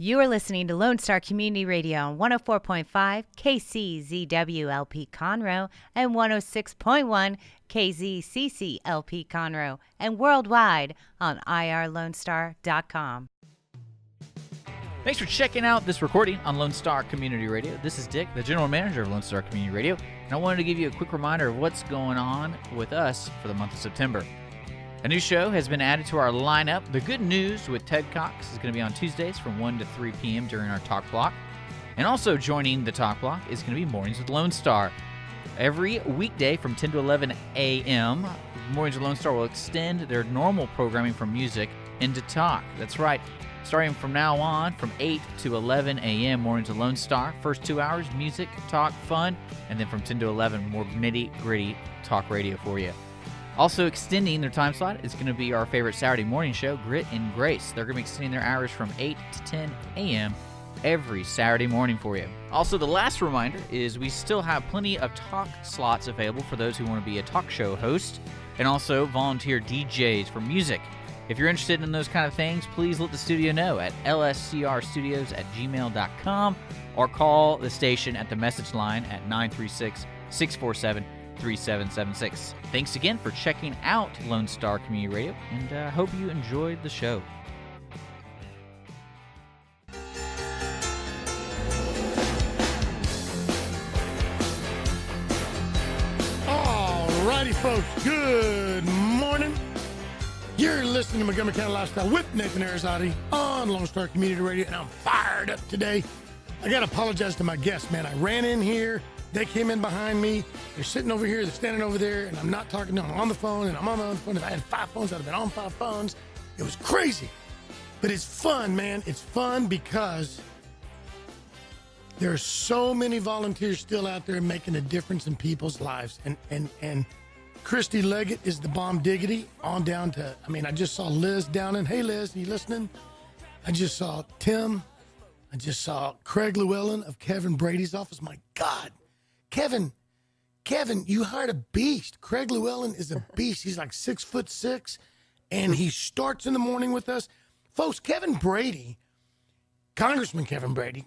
You are listening to Lone Star Community Radio on 104.5 KCZWLP Conroe and 106.1 KZCCLP Conroe and worldwide on irlonestar.com. Thanks for checking out this recording on Lone Star Community Radio. This is Dick, the General Manager of Lone Star Community Radio, and I wanted to give you a quick reminder of what's going on with us for the month of September. A new show has been added to our lineup. The Good News with Ted Cox is going to be on Tuesdays from 1 to 3 p.m. during our Talk Block. And also joining the Talk Block is going to be Mornings with Lone Star. Every weekday from 10 to 11 a.m., Mornings with Lone Star will extend their normal programming from music into talk. That's right. Starting from now on, from 8 to 11 a.m., Mornings with Lone Star. First 2 hours, music, talk, fun. And then from 10 to 11, more nitty-gritty talk radio for you. Also extending their time slot is going to be our favorite Saturday morning show, Grit and Grace. They're going to be extending their hours from 8 to 10 a.m. every Saturday morning for you. Also, the last reminder is we still have plenty of talk slots available for those who want to be a talk show host and also volunteer DJs for music. If you're interested in those kind of things, please let the studio know at lscrstudios@gmail.com or call the station at the message line at 936-647-3776. Thanks again for checking out Lone Star Community Radio, and I hope you enjoyed the show. Alrighty, folks, good morning. You're listening to Montgomery County Lifestyle with Nathan Arrazate on Lone Star Community Radio, and I'm fired up today. I got to apologize to my guests, man. I ran in here. They came in behind me. They're sitting over here. They're standing over there, and I'm not talking to them. I'm on the phone, and I'm on the other phone. If I had 5 phones, I'd have been on 5 phones. It was crazy. But it's fun, man. It's fun because there are so many volunteers still out there making a difference in people's lives. And Christy Leggett is the bomb diggity on down to, I just saw Liz down in. Hey, Liz, are you listening? I just saw Tim. I just saw Craig Llewellyn of Kevin Brady's office. My God. Kevin, you hired a beast. Craig Llewellyn is a beast. He's like 6'6", and he starts in the morning with us. Folks, Kevin Brady, Congressman Kevin Brady,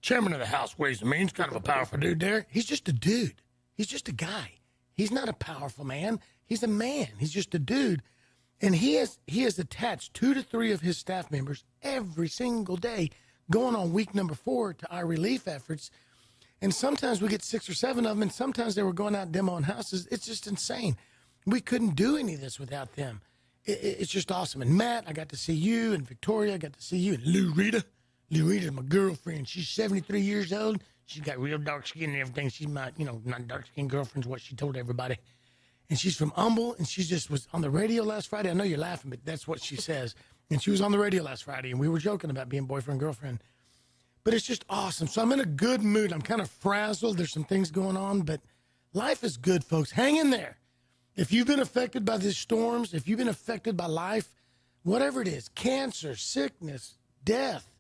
Chairman of the House Ways and Means, kind of a powerful dude there. He's just a dude. He's just a guy. He's not a powerful man. He's a man. He's just a dude. And he has attached 2 to 3 of his staff members every single day, going on week number 4 to our relief efforts. And sometimes we get 6 or 7 of them, and sometimes they were going out demoing houses. It's just insane. We couldn't do any of this without them. It's just awesome. And Matt, I got to see you, and Victoria, I got to see you, and Lou Rita's my girlfriend. She's 73 years old. She's got real dark skin and everything. She's my, not dark-skinned girlfriend's what she told everybody. And she's from Humble, and she just was on the radio last Friday. I know you're laughing, but that's what she says. And she was on the radio last Friday, and we were joking about being boyfriend-girlfriend. But it's just awesome. So I'm in a good mood. I'm kind of frazzled. There's some things going on, but life is good, folks. Hang in there. If you've been affected by these storms, if you've been affected by life, whatever it is, cancer, sickness, death,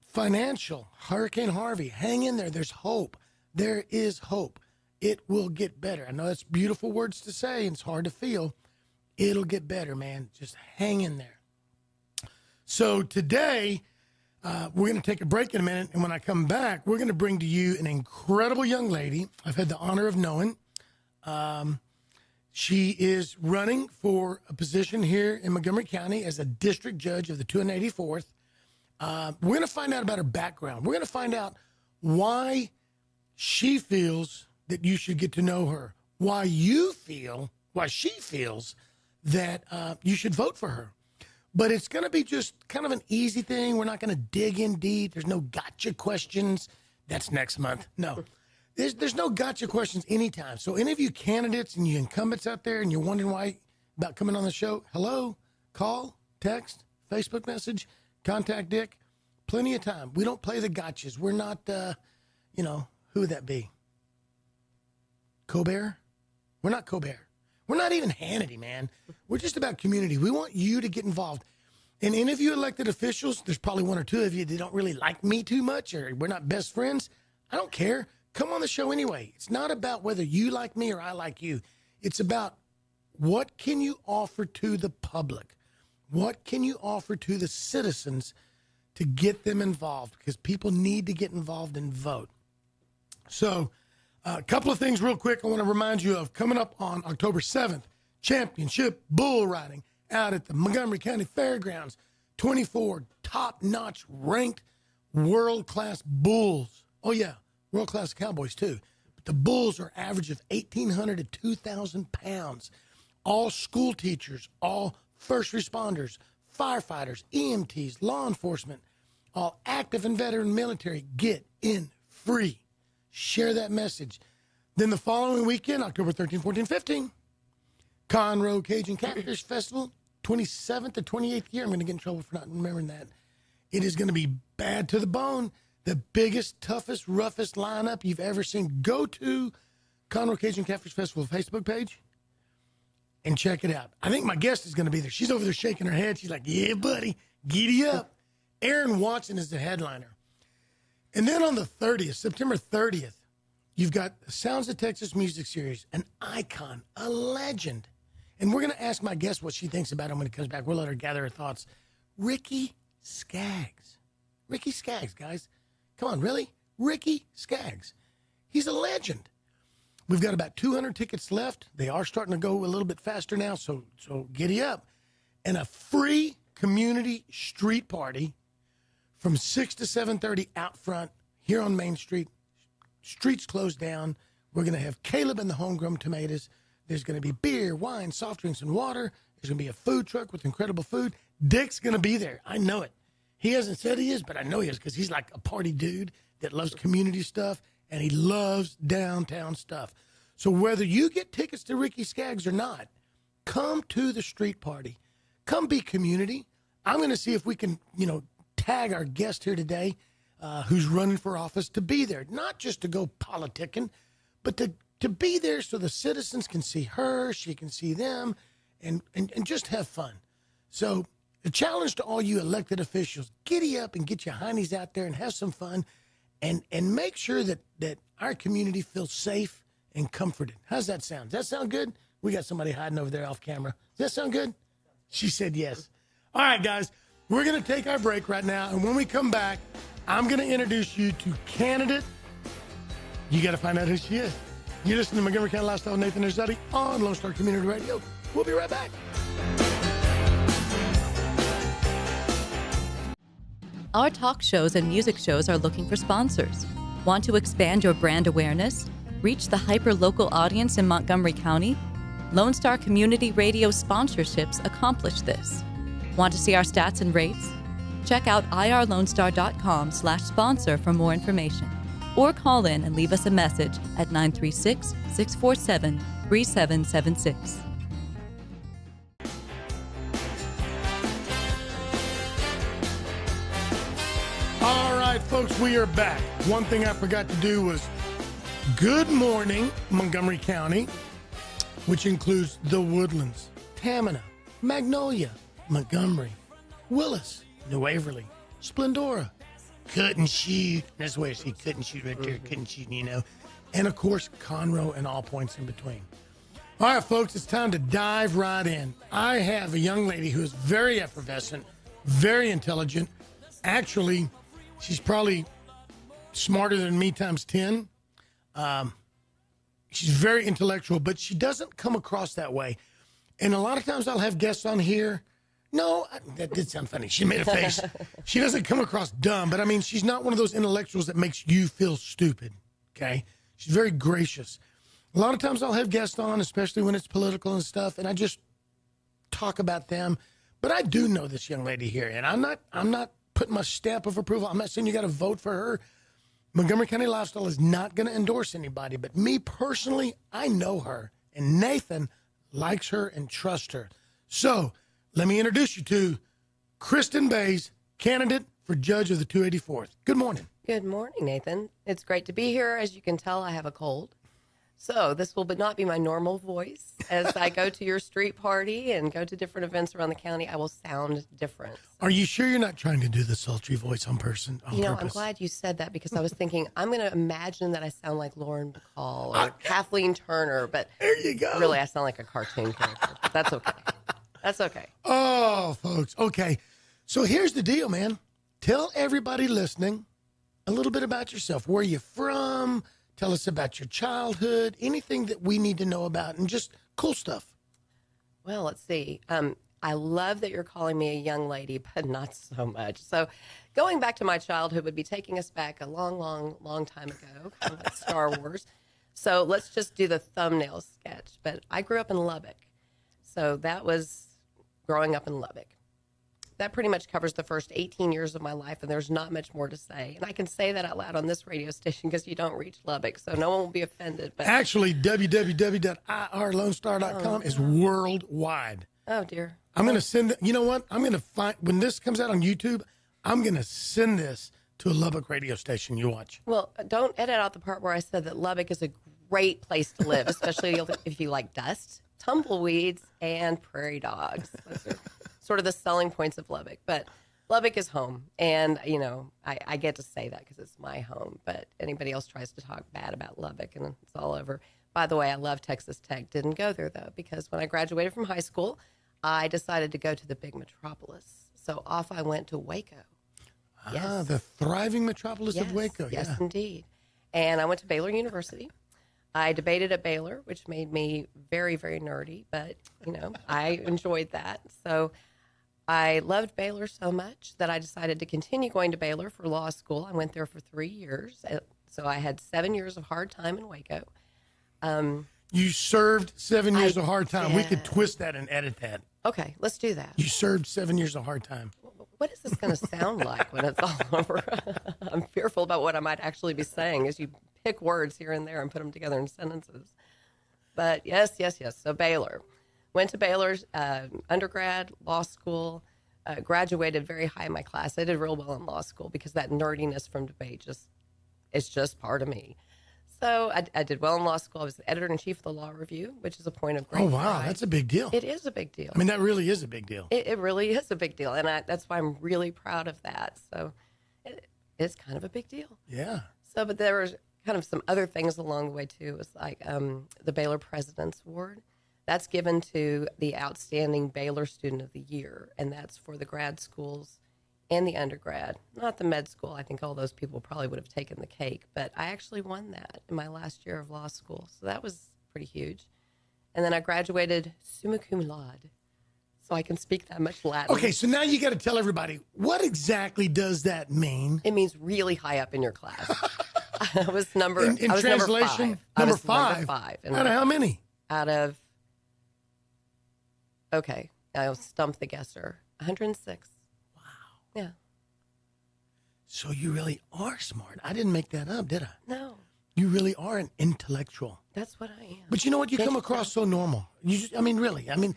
financial, Hurricane Harvey, hang in there. There's hope. There is hope. It will get better. I know that's beautiful words to say, and it's hard to feel. It'll get better, man. Just hang in there. So today, we're going to take a break in a minute, and when I come back, we're going to bring to you an incredible young lady I've had the honor of knowing. She is running for a position here in Montgomery County as a district judge of the 284th. We're going to find out about her background. We're going to find out why she feels that you should get to know her, why she feels that you should vote for her. But it's going to be just kind of an easy thing. We're not going to dig in deep. There's no gotcha questions. That's next month. No. There's no gotcha questions anytime. So any of you candidates and you incumbents out there and you're wondering why about coming on the show, hello, call, text, Facebook message, contact Dick. Plenty of time. We don't play the gotchas. We're not, who would that be? Colbert? We're not Colbert. We're not even Hannity, man. We're just about community. We want you to get involved. And any of you elected officials, there's probably 1 or 2 of you that don't really like me too much or we're not best friends. I don't care. Come on the show anyway. It's not about whether you like me or I like you. It's about what can you offer to the public? What can you offer to the citizens to get them involved because people need to get involved and vote. So a couple of things real quick I want to remind you of. Coming up on October 7th, championship bull riding out at the Montgomery County Fairgrounds. 24 top-notch ranked world-class bulls. Oh, yeah, world-class cowboys, too. But the bulls are average of 1,800 to 2,000 pounds. All school teachers, all first responders, firefighters, EMTs, law enforcement, all active and veteran military get in free. Share that message. Then the following weekend, October 13, 14, 15, Conroe Cajun Catfish Festival, 27th to 28th year. I'm going to get in trouble for not remembering that. It is going to be bad to the bone. The biggest, toughest, roughest lineup you've ever seen. Go to Conroe Cajun Catfish Festival Facebook page and check it out. I think my guest is going to be there. She's over there shaking her head. She's like, yeah, buddy, giddy up. Aaron Watson is the headliner. And then on the 30th, September 30th, you've got the Sounds of Texas Music Series, an icon, a legend. And we're going to ask my guest what she thinks about him when he comes back. We'll let her gather her thoughts. Ricky Skaggs. Ricky Skaggs, guys. Come on, really? Ricky Skaggs. He's a legend. We've got about 200 tickets left. They are starting to go a little bit faster now, so giddy up. And a free community street party from 6 to 7:30 out front here on Main Street. Streets closed down. We're going to have Caleb and the Homegrown Tomatoes. There's going to be beer, wine, soft drinks, and water. There's going to be a food truck with incredible food. Dick's going to be there. I know it. He hasn't said he is, but I know he is because he's like a party dude that loves community stuff, and he loves downtown stuff. So whether you get tickets to Ricky Skaggs or not, come to the street party. Come be community. I'm going to see if we can, tag our guest here today who's running for office to be there. Not just to go politicking, but to be there so the citizens can see her, she can see them, and just have fun. So the challenge to all you elected officials, giddy up and get your heinies out there and have some fun and make sure that our community feels safe and comforted. How's that sound? Does that sound good? We got somebody hiding over there off camera. Does that sound good? She said yes. All right, guys, we're going to take our break right now, and when we come back, I'm going to introduce you to candidate. You got to find out who she is. You're listening to Montgomery County Lifestyle with Nathan Arrazate on Lone Star Community Radio. We'll be right back. Our talk shows and music shows are looking for sponsors. Want to expand your brand awareness? Reach the hyper-local audience in Montgomery County? Lone Star Community Radio sponsorships accomplish this. Want to see our stats and rates? Check out irlonestar.com/sponsor for more information. Or call in and leave us a message at 936-647-3776. All right, folks, we are back. One thing I forgot to do was good morning, Montgomery County, which includes the Woodlands, Tamina, Magnolia, Montgomery, Willis, New Waverly, Splendora, Couldn't Shoot. That's where I see Couldn't Shoot right there. Couldn't Shoot, And, of course, Conroe and all points in between. All right, folks, it's time to dive right in. I have a young lady who is very effervescent, very intelligent. Actually, she's probably smarter than me times 10. She's very intellectual, but she doesn't come across that way. And a lot of times I'll have guests on here. No, that did sound funny. She made a face. She doesn't come across dumb, but I mean, she's not one of those intellectuals that makes you feel stupid, okay? She's very gracious. A lot of times I'll have guests on, especially when it's political and stuff, and I just talk about them. But I do know this young lady here, and I'm not putting my stamp of approval. I'm not saying you got to vote for her. Montgomery County Lifestyle is not going to endorse anybody, but me personally, I know her, and Nathan likes her and trusts her. So let me introduce you to Kristen Bays, candidate for judge of the 284th. Good morning. Good morning, Nathan. It's great to be here. As you can tell, I have a cold. So this will not be my normal voice. As I go to your street party and go to different events around the county, I will sound different. Are you sure you're not trying to do the sultry voice on purpose? I'm glad you said that because I was thinking, I'm going to imagine that I sound like Lauren Bacall or Kathleen Turner, but there you go. Really, I sound like a cartoon character. But that's okay. That's okay. Oh, folks. Okay. So here's the deal, man. tell everybody listening a little bit about yourself. Where are you from? Tell us about your childhood, anything that we need to know about, and just cool stuff. Well, let's see. I love that you're calling me a young lady, but not so much. So going back to my childhood would be taking us back a long, long, long time ago, kind of like Star Wars. So let's just do the thumbnail sketch. But I grew up in Lubbock. So that was growing up in Lubbock. That pretty much covers the first 18 years of my life, and there's not much more to say. And I can say that out loud on this radio station because you don't reach Lubbock, so no one will be offended. But actually, www.irlonestar.com is worldwide. Oh, dear. I'm going to send it. You know what? I'm going to find, when this comes out on YouTube, I'm going to send this to a Lubbock radio station. You watch. Well, don't edit out the part where I said that Lubbock is a great place to live, especially if you like dust, tumbleweeds, and prairie dogs. Those are sort of the selling points of Lubbock. But Lubbock is home. And, you know, I get to say that because it's my home. But anybody else tries to talk bad about Lubbock, and it's all over. By the way, I love Texas Tech. Didn't go there, though, because when I graduated from high school, I decided to go to the big metropolis. So off I went to Waco. Yes. The thriving metropolis of Waco. Yes, yeah. indeed. And I went to Baylor University. I debated at Baylor, which made me very, very nerdy, but, you know, I enjoyed that. So I loved Baylor so much that I decided to continue going to Baylor for law school. I went there for 3 years. So I had 7 years of hard time in Waco. You served 7 years I of hard time. did. We could twist that and edit that. Okay, let's do that. You served 7 years of hard time. What is this going to sound like when it's all over? I'm fearful about what I might actually be saying as you pick words here and there and put them together in sentences. But yes. So Baylor. Went to Baylor's undergrad, law school, graduated very high in my class. I did real well in law school because that nerdiness from debate it's just part of me. So I did well in law school. I was the editor-in-chief of the Law Review, which is a point of great Oh, wow. pride. That's a big deal. It is a big deal. I mean, that really is a big deal. It really is a big deal, and that's why I'm really proud of that. So it's kind of a big deal. Yeah. So, but there was kind of some other things along the way, too. It was like the Baylor President's Award. That's given to the outstanding Baylor student of the year, and that's for the grad schools and the undergrad, not the med school. I think all those people probably would have taken the cake, but I actually won that in my last year of law school. So that was pretty huge. And then I graduated summa cum laude, so I can speak that much Latin. Okay, so now you got to tell everybody, what exactly does that mean? It means really high up in your class. I was number In I was translation, number five. Number five. Out of how many? Okay, I'll stump the guesser. 106. Wow. Yeah. So you really are smart. I didn't make that up, did I? No, You really are an intellectual. that's what I am. But you know what? You come across so normal. Really. And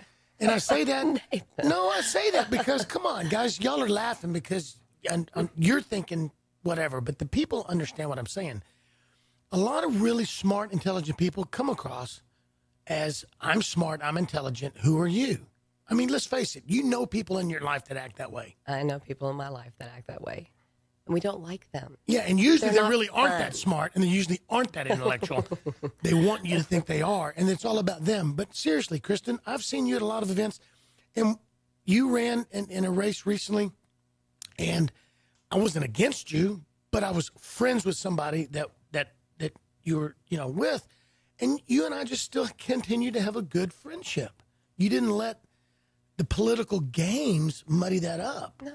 I say that. No, I say that because, come on, guys, y'all are laughing because you're thinking whatever, but the people understand what I'm saying. A lot of really smart, intelligent people come across as, I'm smart, I'm intelligent, who are you? I mean, let's face it, you know people in your life that act that way. I know people in my life that act that way, and we don't like them. Yeah, and usually They're they not really aren't fun. that smart, and they usually aren't that intellectual. They want you to think they are, and it's all about them. But seriously, Kristen, I've seen you at a lot of events, and you ran in a race recently, and I wasn't against you, but I was friends with somebody that you were, with, and you and I just still continue to have a good friendship. You didn't let the political games muddy that up. No.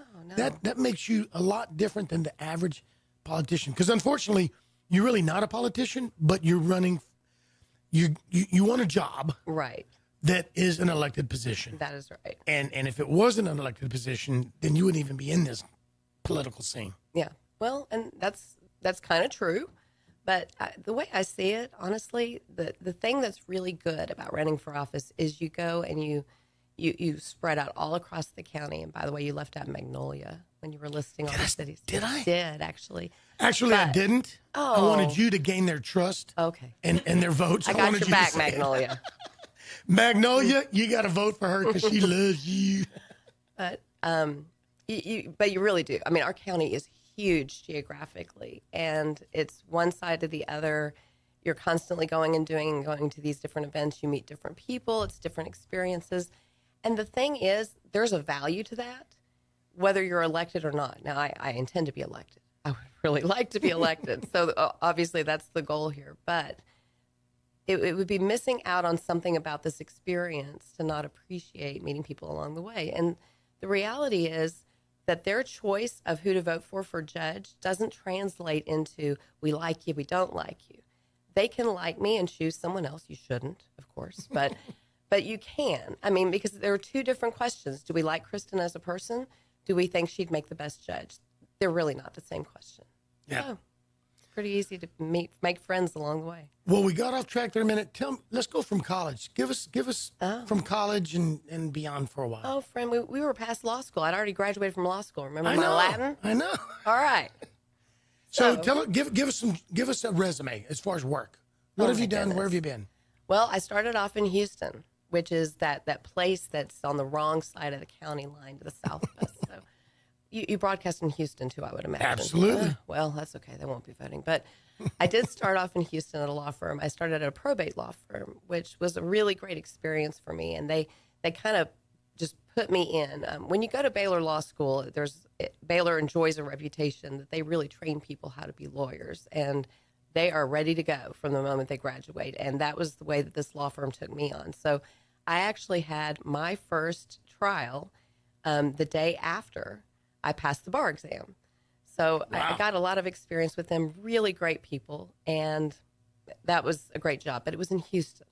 That makes you a lot different than the average politician. Because unfortunately, you're really not a politician, but you're running. You want a job, Right. that is an elected position. That is right. And if it wasn't an elected position, then you wouldn't even be in this political scene. Yeah. Well, and that's kind of true. But the way I see it, honestly, the thing that's really good about running for office is you go and you spread out all across the county. And by the way, you left out Magnolia when you were listing all the cities. Did I? Did, actually. Actually, I didn't. I Oh. wanted you to gain their trust Okay. and their votes. I got wanted your you to back, say it. Magnolia. Magnolia, you got to vote for her because she loves you. But you really do. I mean, our county is huge geographically, and it's one side to the other. You're constantly going to these different events. You meet different people. It's different experiences. And the thing is, there's a value to that. whether you're elected or not. Now, I intend to be elected. I would really like to be elected. So obviously that's the goal here. But it would be missing out on something about this experience to not appreciate meeting people along the way. And the reality is that their choice of who to vote for judge doesn't translate into we like you, we don't like you. They can like me and choose someone else. You shouldn't, of course, but you can. I mean, because there are two different questions. Do we like Kristen as a person? Do we think she'd make the best judge? They're really not the same question. Yeah. So, pretty easy to make friends along the way. Well, we got off track there a minute. Let's go from college. Give us from college and beyond for a while. Oh, friend, we were past law school. I'd already graduated from law school. Remember I my know, Latin? I know. All right. So give us a resume as far as work. What have you done? Goodness. Where have you been? Well, I started off in Houston, which is that place that's on the wrong side of the county line to the south of us. So you broadcast in Houston too, I would imagine. Absolutely. Well, that's okay. They won't be voting. But I did start off in Houston at a law firm. I started at a probate law firm, which was a really great experience for me. And they kind of just put me in. When you go to Baylor Law School, Baylor enjoys a reputation that they really train people how to be lawyers. And they are ready to go from the moment they graduate. And that was the way that this law firm took me on. So I actually had my first trial the day after I passed the bar exam. So wow. I got a lot of experience with them, really great people, and that was a great job. But it was in Houston.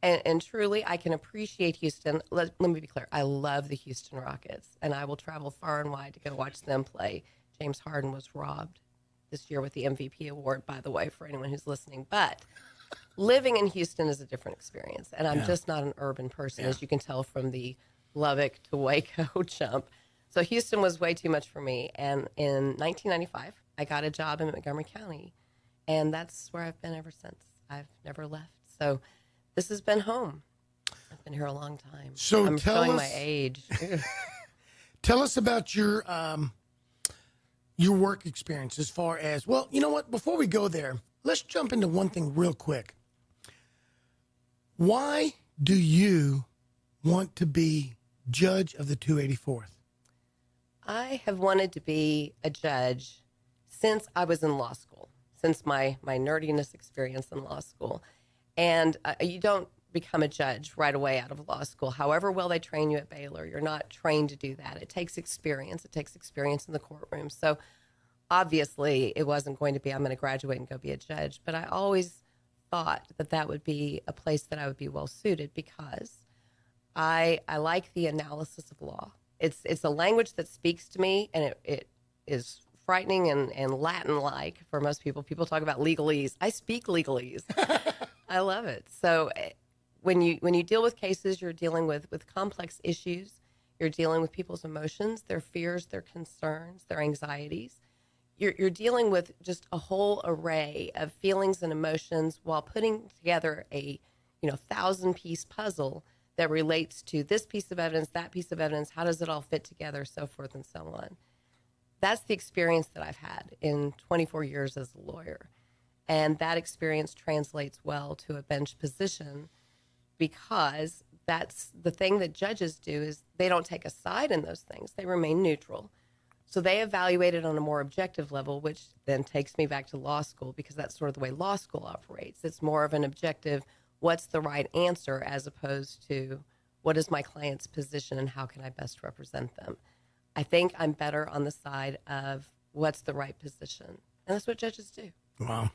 And truly, I can appreciate Houston. Let me be clear. I love the Houston Rockets, and I will travel far and wide to go watch them play. James Harden was robbed this year with the MVP award, by the way, for anyone who's listening. But living in Houston is a different experience, and I'm just not an urban person, as you can tell from the Lubbock to Waco jump. So Houston was way too much for me. And in 1995, I got a job in Montgomery County, and that's where I've been ever since. I've never left. So this has been home. I've been here a long time. So I'm showing my age. Tell us about your work experience as far as, well, you know what? Before we go there, let's jump into one thing real quick. Why do you want to be judge of the 284th? I have wanted to be a judge since I was in law school, since my nerdiness experience in law school. And you don't become a judge right away out of law school. However well they train you at Baylor, you're not trained to do that. It takes experience. It takes experience in the courtroom. So obviously it wasn't going to be, I'm going to graduate and go be a judge. But I always thought that would be a place that I would be well suited because I like the analysis of law. It's a language that speaks to me, and it is frightening and Latin-like for most people. People talk about legalese. I speak legalese. I love it. So when you deal with cases, you're dealing with complex issues. You're dealing with people's emotions, their fears, their concerns, their anxieties. You're dealing with just a whole array of feelings and emotions while putting together a 1,000-piece puzzle that relates to this piece of evidence, that piece of evidence, how does it all fit together, so forth and so on. That's the experience that I've had in 24 years as a lawyer. And that experience translates well to a bench position because that's the thing that judges do is they don't take a side in those things. They remain neutral. So they evaluate it on a more objective level, which then takes me back to law school because that's sort of the way law school operates. It's more of an objective, what's the right answer as opposed to what is my client's position and how can I best represent them. I think I'm better on the side of what's the right position. And that's what judges do. Wow.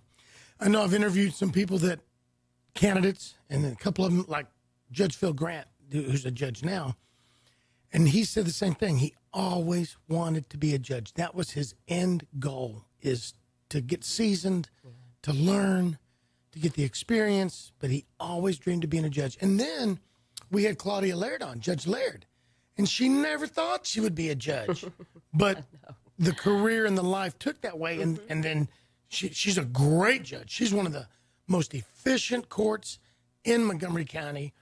I know I've interviewed some people candidates, and a couple of them, like Judge Phil Grant, who's a judge now, and he said the same thing. He always wanted to be a judge. That was his end goal, is to get seasoned, to learn, to get the experience, but he always dreamed of being a judge. And then we had Claudia Laird on, Judge Laird, and she never thought she would be a judge. But the career and the life took that way, and then she's a great judge. She's one of the most efficient courts in Montgomery County.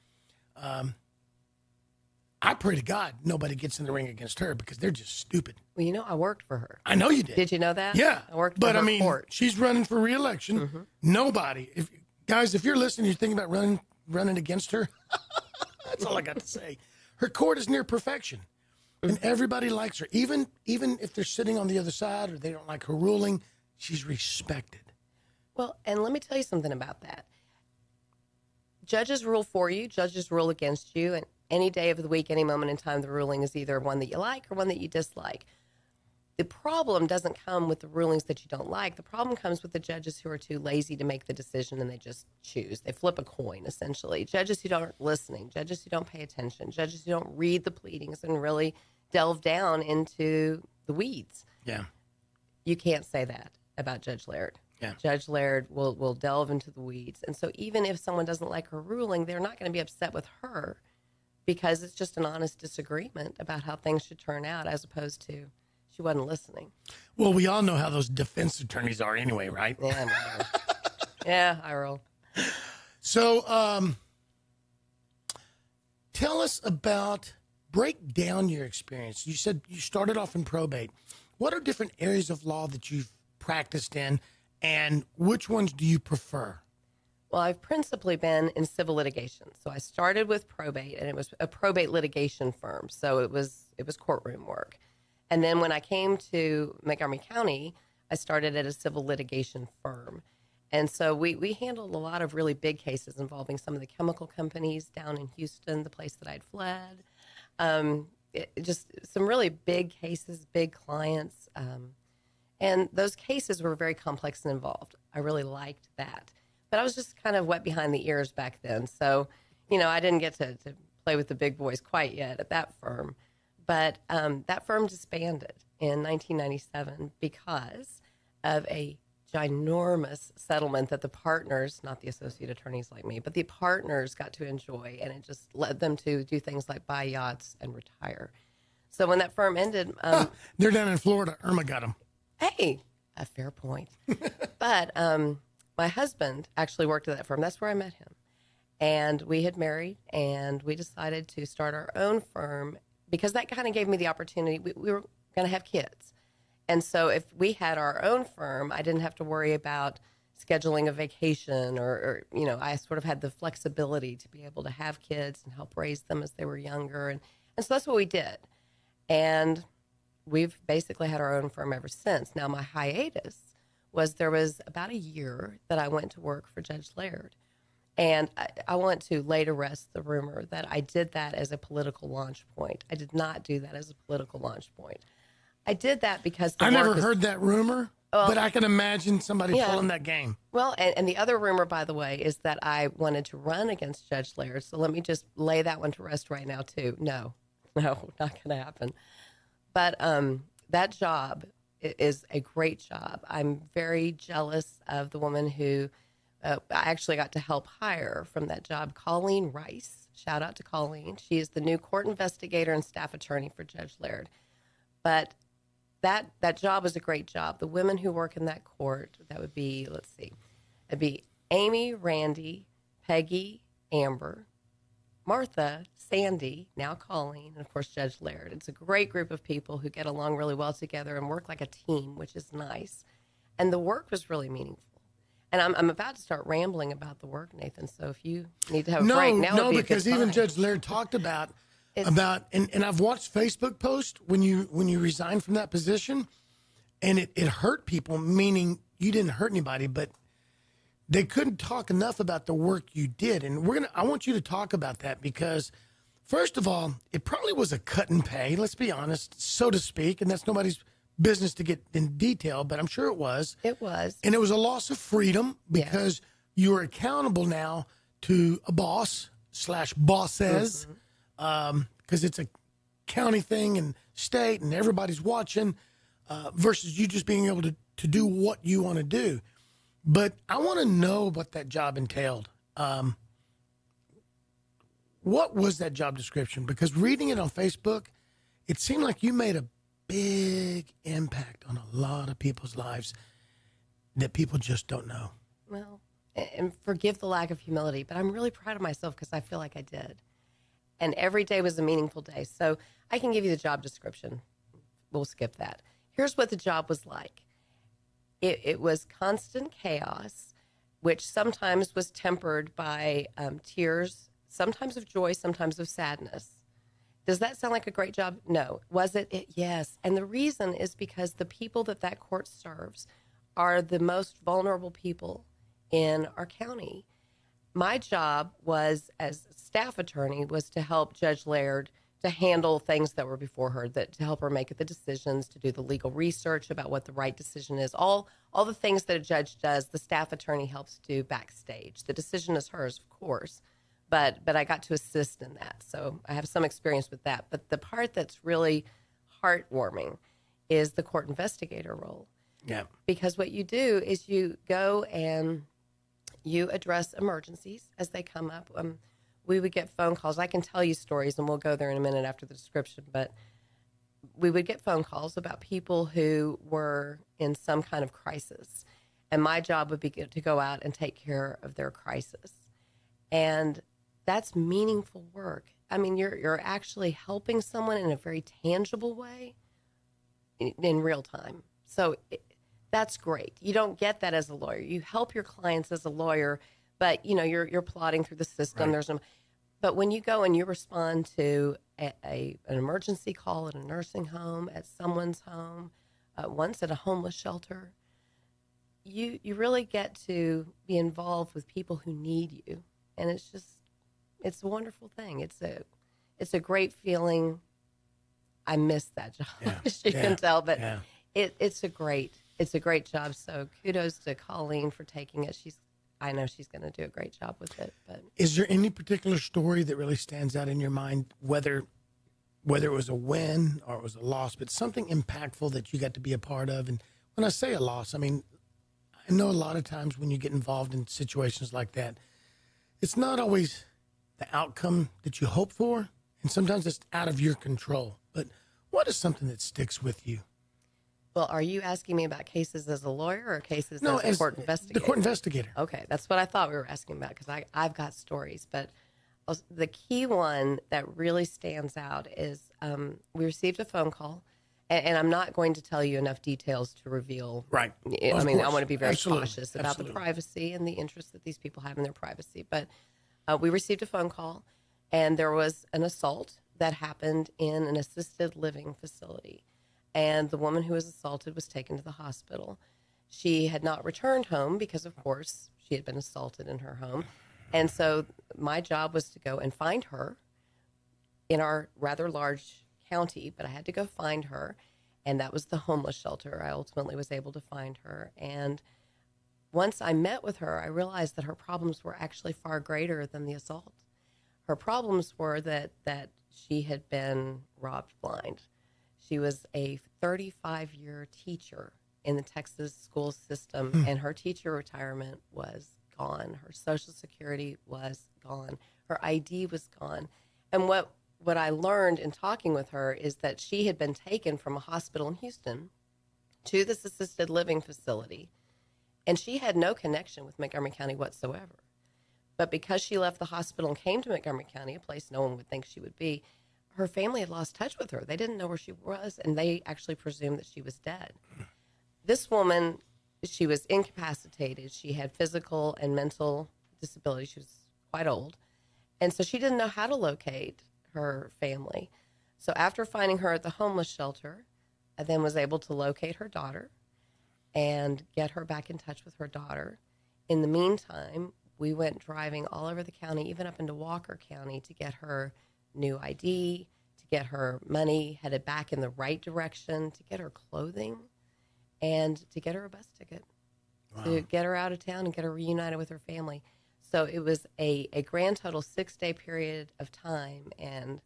I pray to God nobody gets in the ring against her because they're just stupid. Well, I worked for her. I know you did. Did you know that? Yeah. I worked for her court. She's running for re-election. Nobody. If you're listening, you're thinking about running against her, that's all I got to say. Her court is near perfection. And everybody likes her. Even if they're sitting on the other side or they don't like her ruling, she's respected. Well, and let me tell you something about that. Judges rule for you, judges rule against you, and any day of the week, any moment in time, the ruling is either one that you like or one that you dislike. The problem doesn't come with the rulings that you don't like. The problem comes with the judges who are too lazy to make the decision and they just choose. They flip a coin, essentially. Judges who aren't listening, judges who don't pay attention, judges who don't read the pleadings and really delve down into the weeds. Yeah. You can't say that about Judge Laird. Yeah. Judge Laird will delve into the weeds. And so even if someone doesn't like her ruling, they're not going to be upset with her because it's just an honest disagreement about how things should turn out as opposed to she wasn't listening. Well, we all know how those defense attorneys are anyway, right? Yeah, yeah, I roll. So tell us break down your experience. You said you started off in probate. What are different areas of law that you've practiced in, and which ones do you prefer? Well, I've principally been in civil litigation. So I started with probate, and it was a probate litigation firm. So it was courtroom work. And then when I came to Montgomery County, I started at a civil litigation firm. And so we handled a lot of really big cases involving some of the chemical companies down in Houston, the place that I'd fled. Just some really big cases, big clients. And those cases were very complex and involved. I really liked that. But I was just kind of wet behind the ears back then. So, I didn't get to play with the big boys quite yet at that firm. But that firm disbanded in 1997 because of a ginormous settlement that the partners, not the associate attorneys like me, but the partners got to enjoy, and it just led them to do things like buy yachts and retire. So when that firm ended... they're down in Florida. Irma got them. Hey, a fair point. But my husband actually worked at that firm. That's where I met him. And we had married, and we decided to start our own firm because that kind of gave me the opportunity. We were going to have kids. And so if we had our own firm, I didn't have to worry about scheduling a vacation or I sort of had the flexibility to be able to have kids and help raise them as they were younger. And so that's what we did. And we've basically had our own firm ever since. Now, my hiatus there was about a year that I went to work for Judge Laird. And I want to lay to rest the rumor that I did that as a political launch point. I did not do that as a political launch point. I did that because I never heard that rumor, but I can imagine somebody pulling that game. Well, and the other rumor, by the way, is that I wanted to run against Judge Laird. So let me just lay that one to rest right now, too. No, not going to happen. But that job is a great job. I'm very jealous of the woman who I actually got to help hire from that job, Colleen Rice. Shout out to Colleen. She is the new court investigator and staff attorney for Judge Laird. But that job is a great job. The women who work in that court, that would be, it'd be Amy, Randy, Peggy, Amber, Martha, Sandy, now Colleen, and of course Judge Laird. It's a great group of people who get along really well together and work like a team, which is nice. And the work was really meaningful. And I'm about to start rambling about the work, Nathan. So if you need to have a break, now would be a good because even time. Judge Laird talked about and I've watched Facebook posts when you resigned from that position, and it hurt people. Meaning you didn't hurt anybody, but they couldn't talk enough about the work you did. And I want you to talk about that because, first of all, it probably was a cut and pay. Let's be honest, so to speak, and that's nobody's business to get in detail, but I'm sure it was. It was. And it was a loss of freedom because you are accountable now to a boss / bosses, because it's a county thing and state and everybody's watching, versus you just being able to do what you want to do. But I want to know what that job entailed. What was that job description? Because reading it on Facebook, it seemed like you made a big impact on a lot of people's lives that people just don't know. Well, and forgive the lack of humility, but I'm really proud of myself because I feel like I did. And every day was a meaningful day. So I can give you the job description. We'll skip that. Here's what the job was like. It was constant chaos, which sometimes was tempered by tears, sometimes of joy, sometimes of sadness. Does that sound like a great job? No. Was it? Yes. And the reason is because the people that court serves are the most vulnerable people in our county. My job was, as staff attorney, was to help Judge Laird to handle things that were before her, to help her make the decisions, to do the legal research about what the right decision is. All the things that a judge does, the staff attorney helps do backstage. The decision is hers, of course, but I got to assist in that. So I have some experience with that. But the part that's really heartwarming is the court investigator role. Yeah. Because what you do is you go and you address emergencies as they come up. We would get phone calls. I can tell you stories, and we'll go there in a minute after the description, but we would get phone calls about people who were in some kind of crisis, and my job would be to go out and take care of their crisis. And that's meaningful work. I mean, you're actually helping someone in a very tangible way in real time. So that's great. You don't get that as a lawyer. You help your clients as a lawyer, but you're plodding through the system. Right. But when you go and you respond to an emergency call at a nursing home, at someone's home, once at a homeless shelter, you really get to be involved with people who need you, and it's a wonderful thing. It's a great feeling. I miss that job, as you can tell, but it's a great job. So kudos to Colleen for taking it. I know she's going to do a great job with it. But is there any particular story that really stands out in your mind, whether it was a win or it was a loss, but something impactful that you got to be a part of? And when I say a loss, I mean, I know a lot of times when you get involved in situations like that, it's not always the outcome that you hope for, and sometimes it's out of your control. But what is something that sticks with you? Well, are you asking me about cases as a lawyer or cases as a court investigator? The court investigator. Okay, that's what I thought we were asking about, because I've got stories. But the key one that really stands out is we received a phone call, and I'm not going to tell you enough details to reveal. Right. I mean, I want to be very Absolutely. cautious about Absolutely. the privacy and the interest that these people have in their privacy. But we received a phone call, and there was an assault that happened in an assisted living facility. And the woman who was assaulted was taken to the hospital. She had not returned home because, of course, she had been assaulted in her home. And so my job was to go and find her in our rather large county, but I had to go find her. And that was the homeless shelter. I ultimately was able to find her. And once I met with her, I realized that her problems were actually far greater than the assault. Her problems were that she had been robbed blind. She was a 35-year teacher in the Texas school system, and her teacher retirement was gone. Her Social Security was gone. Her ID was gone. And what I learned in talking with her is that she had been taken from a hospital in Houston to this assisted living facility, and she had no connection with Montgomery County whatsoever. But because she left the hospital and came to Montgomery County, a place no one would think she would be, her family had lost touch with her. They didn't know where she was, and they actually presumed that she was dead. This woman, she was incapacitated. She had physical and mental disability. She was quite old. And so she didn't know how to locate her family. So after finding her at the homeless shelter, I then was able to locate her daughter and get her back in touch with her daughter. In the meantime, we went driving all over the county, even up into Walker County, to get her new ID, to get her money headed back in the right direction, to get her clothing, and to get her a bus ticket, to get her out of town and get her reunited with her family. So it was a grand total 6-day period of time, and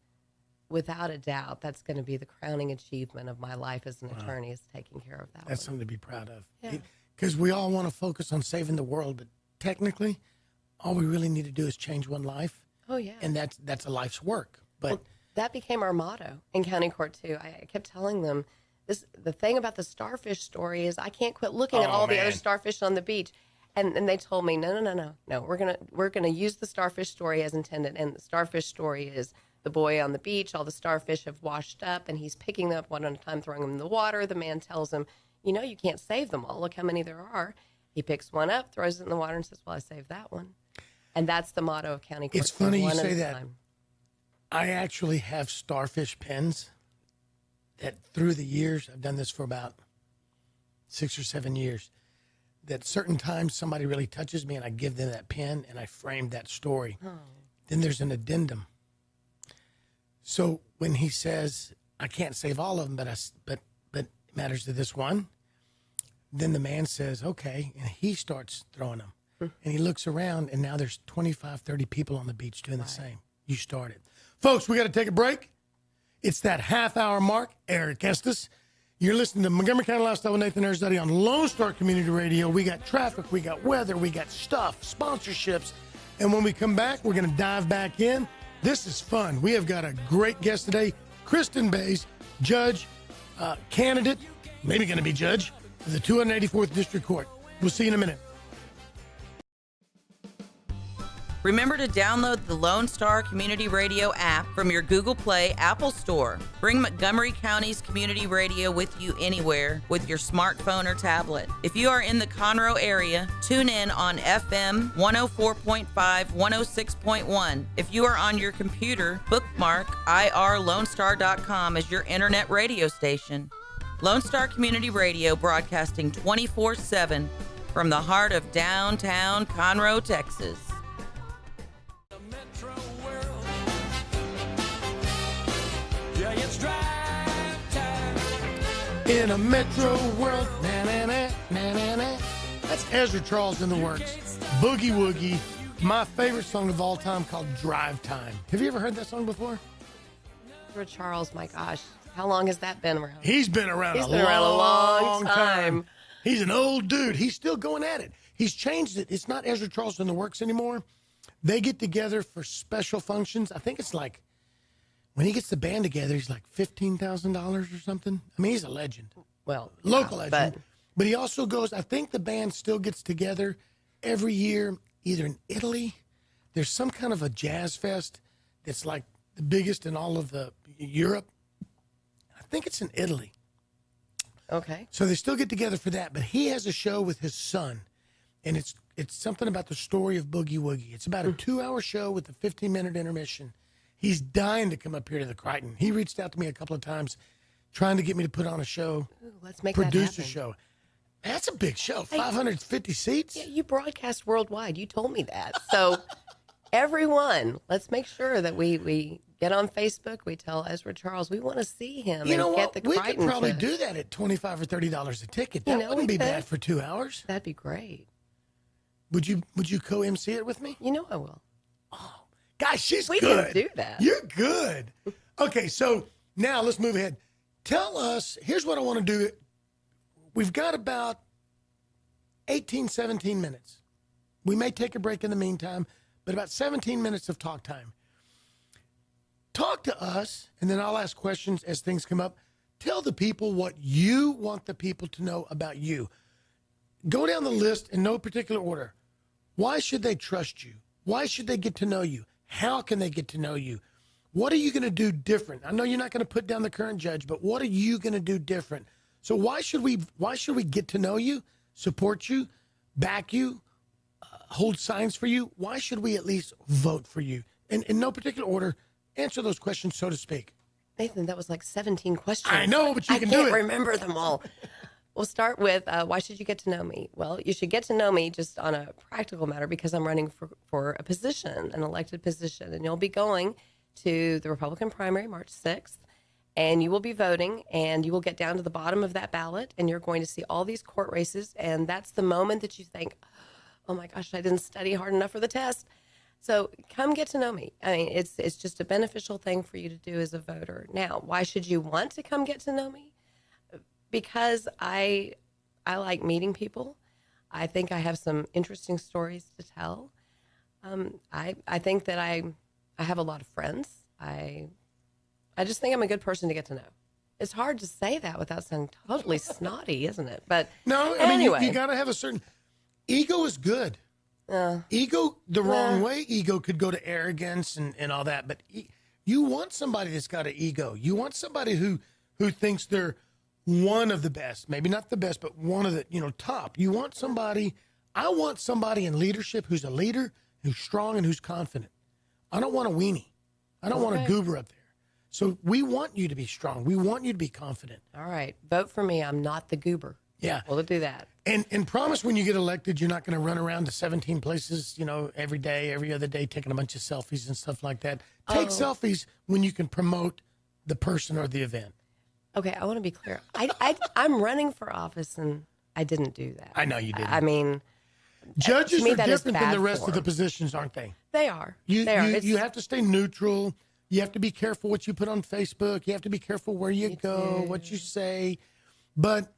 without a doubt, that's going to be the crowning achievement of my life as an attorney, is taking care of that. That's one. something to be proud of. Yeah. Because we all want to focus on saving the world, but technically, all we really need to do is change one life. Oh, yeah. And that's a life's work. But Well, that became our motto in county court, too. I kept telling them, the thing about the starfish story is I can't quit looking at all the other starfish on the beach. And they told me, no. We're gonna use the starfish story as intended. And the starfish story is the boy on the beach. All the starfish have washed up, and he's picking them up one at a time, throwing them in the water. The man tells him, you can't save them all. Look how many there are. He picks one up, throws it in the water, and says, well, I saved that one. And that's the motto of county court. it's funny you one at say a that. time. I actually have starfish pens that through the years, I've done this for about 6 or 7 years, that certain times somebody really touches me and I give them that pen and I frame that story. Oh. Then there's an addendum. So when he says, I can't save all of them, but it matters to this one, then the man says, okay, and he starts throwing them. And he looks around, and now there's 25, 30 people on the beach doing the same. You started. Folks, we got to take a break. It's that half-hour mark. Eric Estes. You're listening to Montgomery County Lifestyle with Nathan Arrazate on Lone Star Community Radio. We got traffic, we got weather, we got stuff, sponsorships. And when we come back, we're going to dive back in. This is fun. We have got a great guest today, Kristen Bays, judge, candidate, maybe going to be judge of the 284th District Court. We'll see you in a minute. Remember to download the Lone Star Community Radio app from your Google Play Apple Store. Bring Montgomery County's community radio with you anywhere with your smartphone or tablet. If you are in the Conroe area, tune in on FM 104.5, 106.1. If you are on your computer, bookmark irlonestar.com as your internet radio station. Lone Star Community Radio broadcasting 24/7 from the heart of downtown Conroe, Texas. In a metro world, na-na-na, na-na-na. That's Ezra Charles in the works. Boogie Woogie, my favorite song of all time called Drive Time. Have you ever heard that song before? Ezra Charles, my gosh. How long has that been around? He's been around a long time. He's an old dude. He's still going at it. He's changed it. It's not Ezra Charles in the works anymore. They get together for special functions. I think it's like, when he gets the band together, he's like $15,000 or something. I mean, he's a legend. Well, local legend. But he also goes, I think the band still gets together every year, either in Italy. There's some kind of a jazz fest that's like the biggest in all of Europe. I think it's in Italy. Okay. So they still get together for that. But he has a show with his son, and it's something about the story of Boogie Woogie. It's about a 2-hour show with a 15-minute intermission. He's dying to come up here to the Crichton. He reached out to me a couple of times trying to get me to put on a show. Ooh, let's make produce that happen. A show. That's a big show, 550 seats. Yeah, you broadcast worldwide. You told me that. So everyone, let's make sure that we get on Facebook. We tell Ezra Charles we want to see him. You know get what? The We Crichton could probably show. do that at $25 or $30 a ticket. That wouldn't be bad for 2 hours. That'd be great. Would you co-MC it with me? You know I will. Oh, gosh, she's we good. We can do that. You're good. Okay, so now let's move ahead. Tell us, here's what I want to do. We've got about 18, 17 minutes. We may take a break in the meantime, but about 17 minutes of talk time. Talk to us, and then I'll ask questions as things come up. Tell the people what you want the people to know about you. Go down the list in no particular order. Why should they trust you? Why should they get to know you? How can they get to know you? What are you going to do different? I know you're not going to put down the current judge, but what are you going to do different? So why should we get to know you, support you, back you, hold signs for you? Why should we at least vote for you? And in no particular order, answer those questions, so to speak. Nathan, that was like 17 questions. I know, but you can do it. I can't remember them all. We'll start with, why should you get to know me? Well, you should get to know me just on a practical matter because I'm running for a position, an elected position. And you'll be going to the Republican primary March 6th, and you will be voting, and you will get down to the bottom of that ballot, and you're going to see all these court races. And that's the moment that you think, oh, my gosh, I didn't study hard enough for the test. So come get to know me. I mean, it's just a beneficial thing for you to do as a voter. Now, why should you want to come get to know me? Because I like meeting people. I think I have some interesting stories to tell. I think that I have a lot of friends. I just think I'm a good person to get to know. It's hard to say that without sounding totally snotty, isn't it? But no, anyway. You got to have a certain ego is good. Ego, the wrong way, ego could go to arrogance and all that. But you want somebody that's got an ego. You want somebody who thinks they're one of the best, maybe not the best, but one of the, top. I want somebody in leadership who's a leader, who's strong and who's confident. I don't want a weenie. I don't want a Okay. goober up there. So we want you to be strong. We want you to be confident. All right. Vote for me. I'm not the goober. Yeah. We'll do that. And promise when you get elected, you're not going to run around to 17 places, every day, every other day, taking a bunch of selfies and stuff like that. Take selfies when you can promote the person or the event. Okay. I want to be clear. I'm running for office and I didn't do that. I know you didn't. I mean, Judges to me, are that is different than bad the rest of form. the positions, aren't they? they are. You It's- have to stay neutral. You have to be careful what you put on Facebook. You have to be careful where you go, what you say. But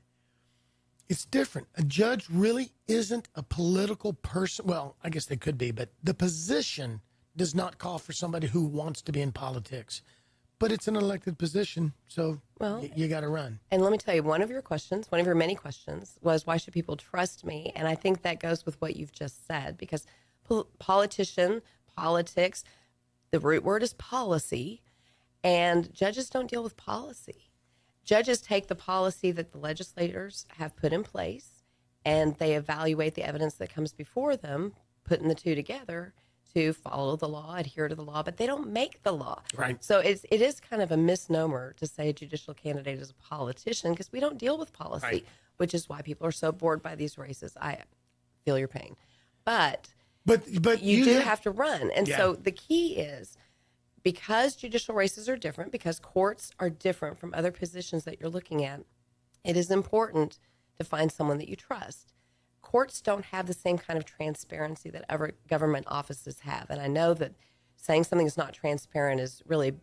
it's different. A judge really isn't a political person. Well, I guess they could be, but the position does not call for somebody who wants to be in politics. But it's an elected position, so you got to run. And let me tell you, one of your many questions was, why should people trust me? And I think that goes with what you've just said, because politics, the root word is policy, and judges don't deal with policy. Judges take the policy that the legislators have put in place, and they evaluate the evidence that comes before them, putting the two together to follow the law, adhere to the law, but they don't make the law. Right. So it is kind of a misnomer to say a judicial candidate is a politician, because we don't deal with policy, Right. which is why people are so bored by these races. I feel your pain. But you do have to run. And Yeah. so the key is, because judicial races are different, because courts are different from other positions that you're looking at, it is important to find someone that you trust. Courts don't have the same kind of transparency that other government offices have. And I know that saying something is not transparent is really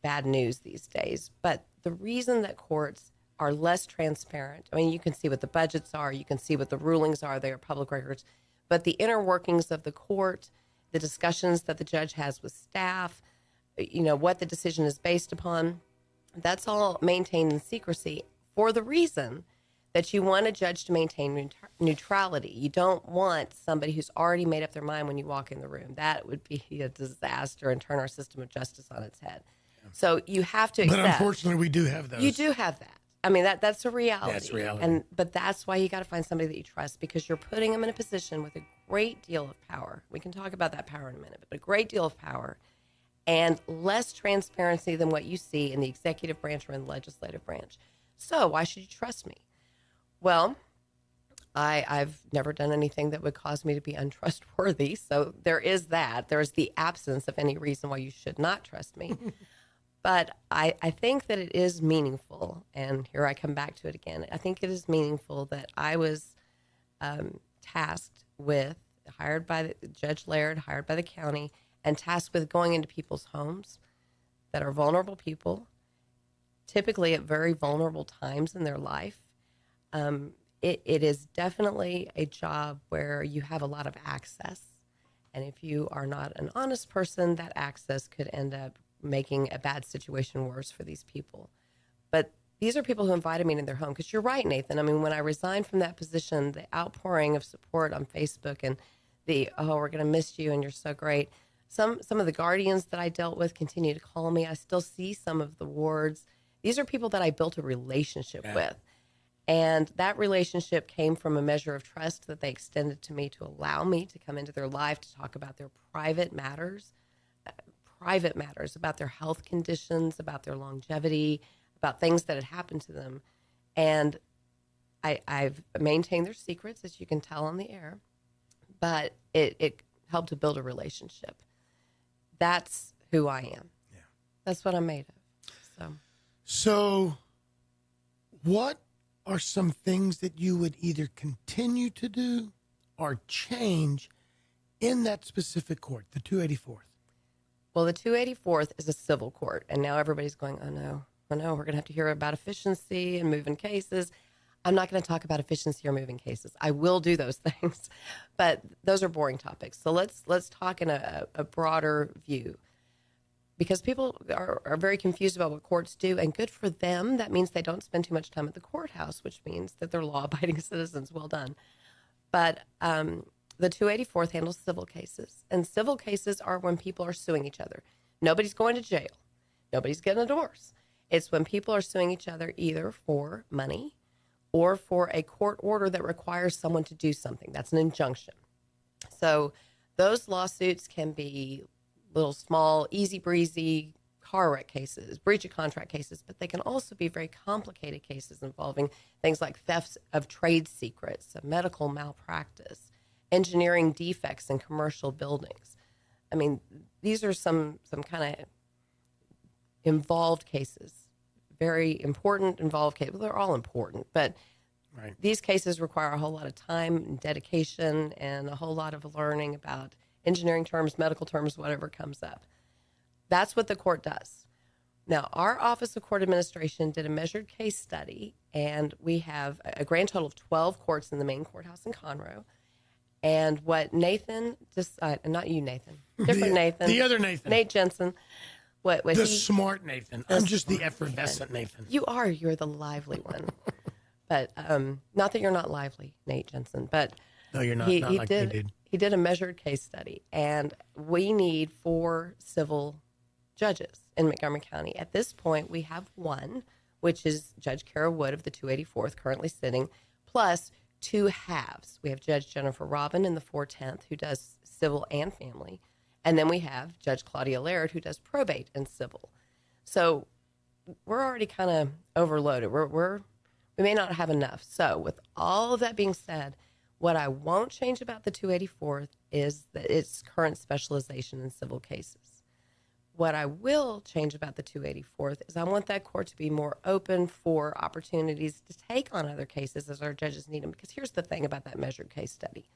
bad news these days. But the reason that courts are less transparent, I mean, you can see what the budgets are, you can see what the rulings are, they are public records. But the inner workings of the court, the discussions that the judge has with staff, what the decision is based upon, that's all maintained in secrecy for the reason that you want a judge to maintain neutrality. You don't want somebody who's already made up their mind when you walk in the room. That would be a disaster and turn our system of justice on its head. So you have to accept. But unfortunately, we do have those. You do have that. I mean, that's a reality. That's reality. But that's why you got to find somebody that you trust, because you're putting them in a position with a great deal of power. We can talk about that power in a minute, but a great deal of power and less transparency than what you see in the executive branch or in the legislative branch. So why should you trust me? Well, I've never done anything that would cause me to be untrustworthy. So there is that. There is the absence of any reason why you should not trust me. But I think that it is meaningful, and here I come back to it again. I think it is meaningful that I was tasked with, hired by Judge Laird, hired by the county, and tasked with going into people's homes that are vulnerable people, typically at very vulnerable times in their life. It is definitely a job where you have a lot of access. And if you are not an honest person, that access could end up making a bad situation worse for these people. But these are people who invited me into their home. Because you're right, Nathan. I mean, when I resigned from that position, the outpouring of support on Facebook and we're going to miss you and you're so great. Some of the guardians that I dealt with continue to call me. I still see some of the wards. These are people that I built a relationship with. And that relationship came from a measure of trust that they extended to me to allow me to come into their life to talk about their private matters, about their health conditions, about their longevity, about things that had happened to them. And I've maintained their secrets, as you can tell on the air, but it helped to build a relationship. That's who I am. Yeah. That's what I'm made of. So what are some things that you would either continue to do or change in that specific court, the 284th? Well, the 284th is a civil court, and now everybody's going, oh no, we're going to have to hear about efficiency and moving cases. I'm not going to talk about efficiency or moving cases. I will do those things, but those are boring topics. So let's talk in a broader view, because people are very confused about what courts do, and good for them. That means they don't spend too much time at the courthouse, which means that they're law-abiding citizens. Well done. But the 284th handles civil cases, and civil cases are when people are suing each other. Nobody's going to jail. Nobody's getting a divorce. It's when people are suing each other either for money or for a court order that requires someone to do something. That's an injunction. So those lawsuits can be little small, easy breezy car wreck cases, breach of contract cases, but they can also be very complicated cases involving things like thefts of trade secrets, medical malpractice, engineering defects in commercial buildings. I mean, these are some kind of involved cases, very important involved cases. Well, they're all important, but Right. these cases require a whole lot of time and dedication and a whole lot of learning about engineering terms, medical terms, whatever comes up. That's what the court does. Now, our Office of Court Administration did a measured case study, and we have a grand total of 12 courts in the main courthouse in Conroe. And what Nathan, not you, Nathan, different Nathan. The other Nathan. Nate Jensen. What The he, smart Nathan. I'm just the effervescent Nathan. you're the lively one. But not that you're not lively, Nate Jensen, but No, you're not. he Not like me, did dude. he did a measured case study, and we need 4 civil judges in Montgomery County. At this point, we have 1, which is Judge Kara Wood of the 284th, currently sitting, plus 2 halves. We have Judge Jennifer Robin in the 410th, who does civil and family, and then we have Judge Claudia Laird, who does probate and civil. So we're already kind of overloaded. We may not have enough. So with all of that being said, what I won't change about the 284th is that its current specialization in civil cases. What I will change about the 284th is I want that court to be more open for opportunities to take on other cases as our judges need them. Because here's the thing about that measured case study.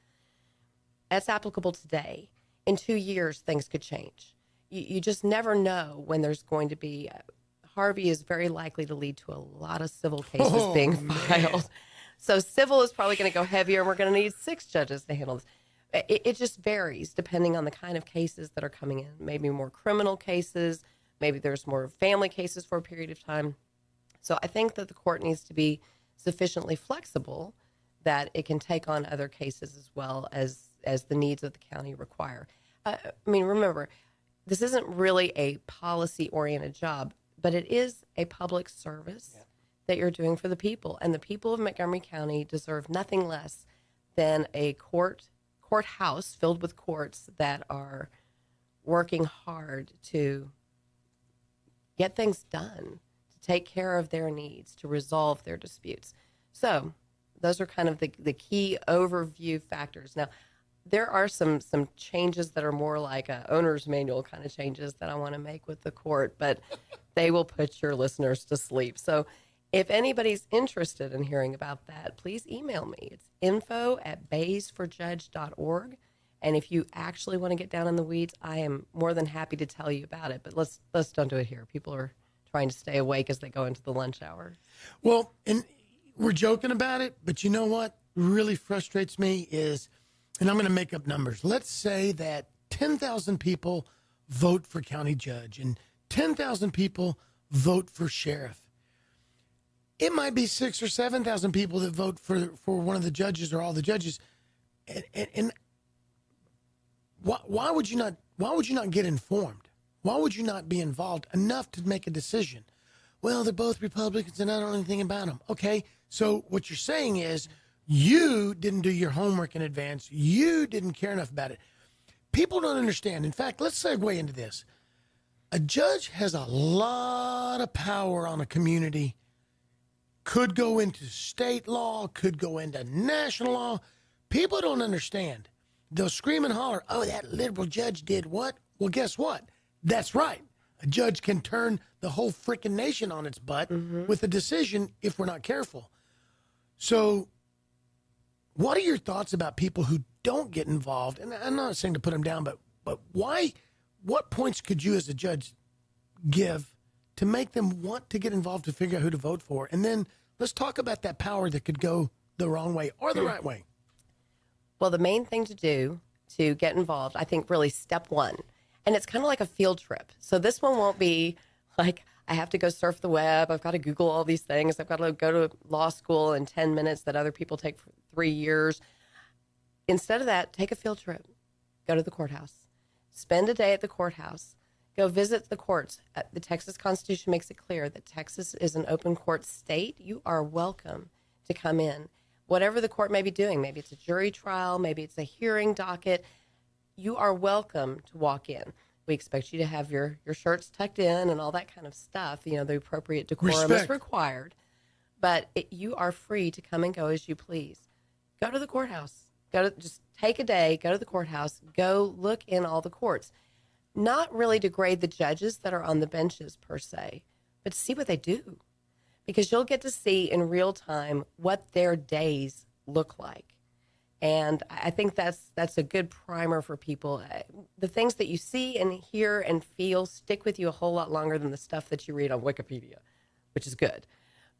That's applicable today. In 2 years, things could change. You just never know when there's going to be. Harvey is very likely to lead to a lot of civil cases being filed. So civil is probably going to go heavier, and we're going to need 6 judges to handle this. It just varies depending on the kind of cases that are coming in. Maybe more criminal cases. Maybe there's more family cases for a period of time. So I think that the court needs to be sufficiently flexible that it can take on other cases as well as the needs of the county require. I mean, remember, this isn't really a policy-oriented job, but it is a public service that you're doing for the people. And the people of Montgomery County deserve nothing less than a courthouse filled with courts that are working hard to get things done, to take care of their needs, to resolve their disputes. So those are kind of the key overview factors. Now, there are some changes that are more like a owner's manual kind of changes that I want to make with the court, but they will put your listeners to sleep. So if anybody's interested in hearing about that, please email me. It's info@baysforjudge.org. And if you actually want to get down in the weeds, I am more than happy to tell you about it. But let's don't do it here. People are trying to stay awake as they go into the lunch hour. Well, and we're joking about it, but you know what really frustrates me is, and I'm going to make up numbers. Let's say that 10,000 people vote for county judge and 10,000 people vote for sheriff. It might be 6,000 or 7,000 people that vote for one of the judges or all the judges. And why would you not get informed? Why would you not be involved enough to make a decision? Well, they're both Republicans and I don't know anything about them. Okay, so what you're saying is you didn't do your homework in advance. You didn't care enough about it. People don't understand. In fact, let's segue into this. A judge has a lot of power on a community. Could go into state law, could go into national law. People don't understand. They'll scream and holler, oh, that liberal judge did what? Well, guess what? That's right. A judge can turn the whole freaking nation on its butt with a decision if we're not careful. So what are your thoughts about people who don't get involved? And I'm not saying to put them down, but why? What points could you as a judge give to make them want to get involved to figure out who to vote for? And then let's talk about that power that could go the wrong way or the right way. Well, the main thing to do to get involved, I think really step 1, and it's kind of like a field trip. So this one won't be like I have to go surf the web. I've got to Google all these things. I've got to go to law school in 10 minutes that other people take for 3 years. Instead of that, take a field trip. Go to the courthouse. Spend a day at the courthouse. Go visit the courts. The Texas Constitution makes it clear that Texas is an open court state. You are welcome to come in. Whatever the court may be doing, maybe it's a jury trial, maybe it's a hearing docket, you are welcome to walk in. We expect you to have your shirts tucked in and all that kind of stuff. You know, the appropriate decorum Respect. is required. But you are free to come and go as you please. Go to the courthouse. Just take a day, go to the courthouse, go look in all the courts. Not really to grade the judges that are on the benches per se, but to see what they do. Because you'll get to see in real time what their days look like. And I think that's a good primer for people. The things that you see and hear and feel stick with you a whole lot longer than the stuff that you read on Wikipedia, which is good.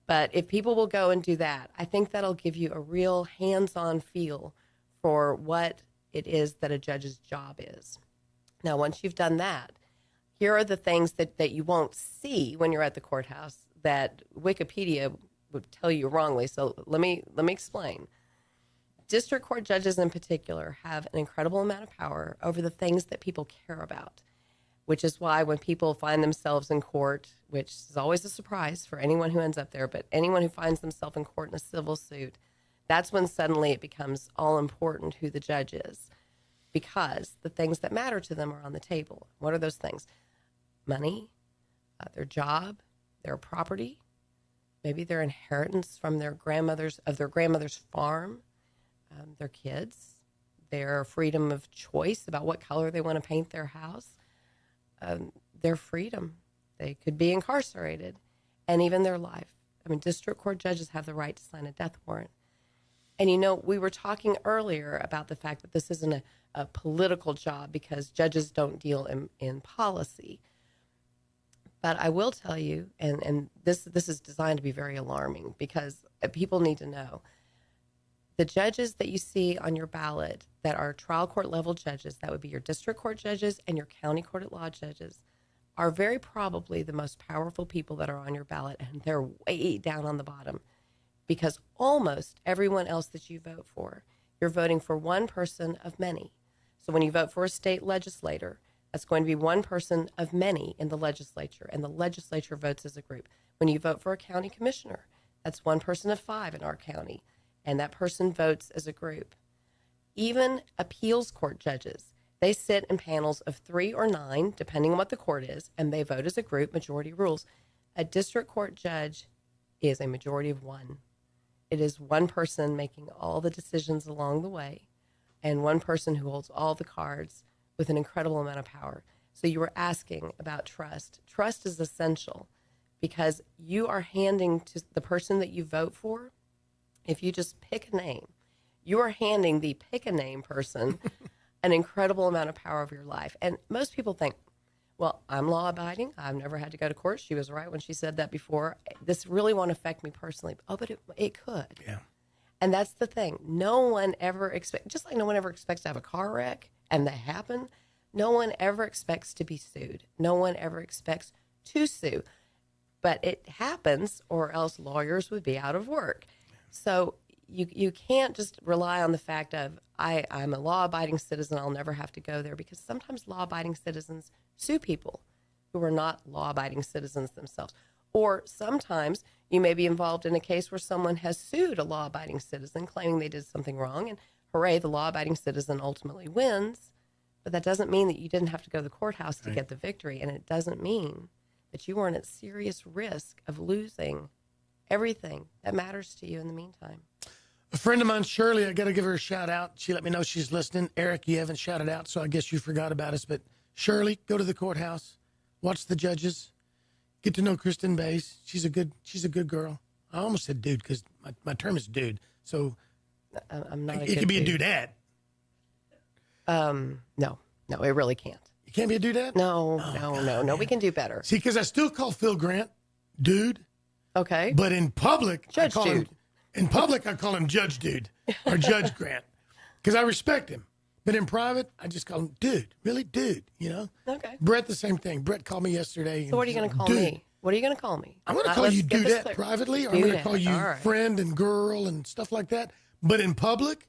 But if people will go and do that, I think that'll give you a real hands-on feel for what it is that a judge's job is. Now, once you've done that, here are the things that you won't see when you're at the courthouse that Wikipedia would tell you wrongly. So let me explain. District court judges in particular have an incredible amount of power over the things that people care about, which is why when people find themselves in court, which is always a surprise for anyone who ends up there, but anyone who finds themselves in court in a civil suit, that's when suddenly it becomes all important who the judge is, because the things that matter to them are on the table. What are those things? Money, their job, their property, maybe their inheritance from their grandmother's farm, their kids, their freedom of choice about what color they want to paint their house, their freedom. They could be incarcerated, and even their life. I mean, district court judges have the right to sign a death warrant. And, you know, we were talking earlier about the fact that this isn't a political job because judges don't deal in policy. But I will tell you, and this is designed to be very alarming because people need to know, the judges that you see on your ballot that are trial court level judges, that would be your district court judges and your county court at law judges, are very probably the most powerful people that are on your ballot, and they're way down on the bottom because almost everyone else that you vote for, you're voting for one person of many. So when you vote for a state legislator, that's going to be one person of many in the legislature, and the legislature votes as a group. When you vote for a county commissioner, that's one person of 5 in our county, and that person votes as a group. Even appeals court judges, they sit in panels of 3 or 9, depending on what the court is, and they vote as a group, majority rules. A district court judge is a majority of 1. It is one person making all the decisions along the way, and one person who holds all the cards with an incredible amount of power. So you were asking about trust. Trust is essential because you are handing to the person that you vote for, if you just pick a name, you are handing the pick a name person an incredible amount of power over your life. And most people think, well, I'm law abiding. I've never had to go to court. She was right when she said that before. This really won't affect me personally. Oh, but it could. Yeah. And that's the thing. No one ever expects, just like no one ever expects to have a car wreck and that happen, no one ever expects to be sued. No one ever expects to sue. But it happens, or else lawyers would be out of work. So you can't just rely on the fact of, I'm a law-abiding citizen, I'll never have to go there, because sometimes law-abiding citizens sue people who are not law-abiding citizens themselves. Or sometimes you may be involved in a case where someone has sued a law-abiding citizen claiming they did something wrong, and hooray, the law-abiding citizen ultimately wins. But that doesn't mean that you didn't have to go to the courthouse to get the victory, and it doesn't mean that you weren't at serious risk of losing everything that matters to you in the meantime. A friend of mine, Shirley, I got to give her a shout out. She let me know she's listening. Eric, you haven't shouted out, so I guess you forgot about us. But Shirley, go to the courthouse, watch the judges, get to know Kristen Bays. She's a good girl. I almost said dude because my term is dude. So I'm not. It could be a dudette. No, it really can't. You can't be a dudette? No. We can do better. See, because I still call Phil Grant dude. Okay. But in public, Judge Dude. I call him Judge Dude or Judge Grant because I respect him. But in private, I just call him dude. Really, dude, you know? Okay. Brett, the same thing. Brett called me yesterday. So what are you going to call me? What are you going to call me? I'm going to call you dudette privately, or I'm going to call you friend and girl and stuff like that. But in public,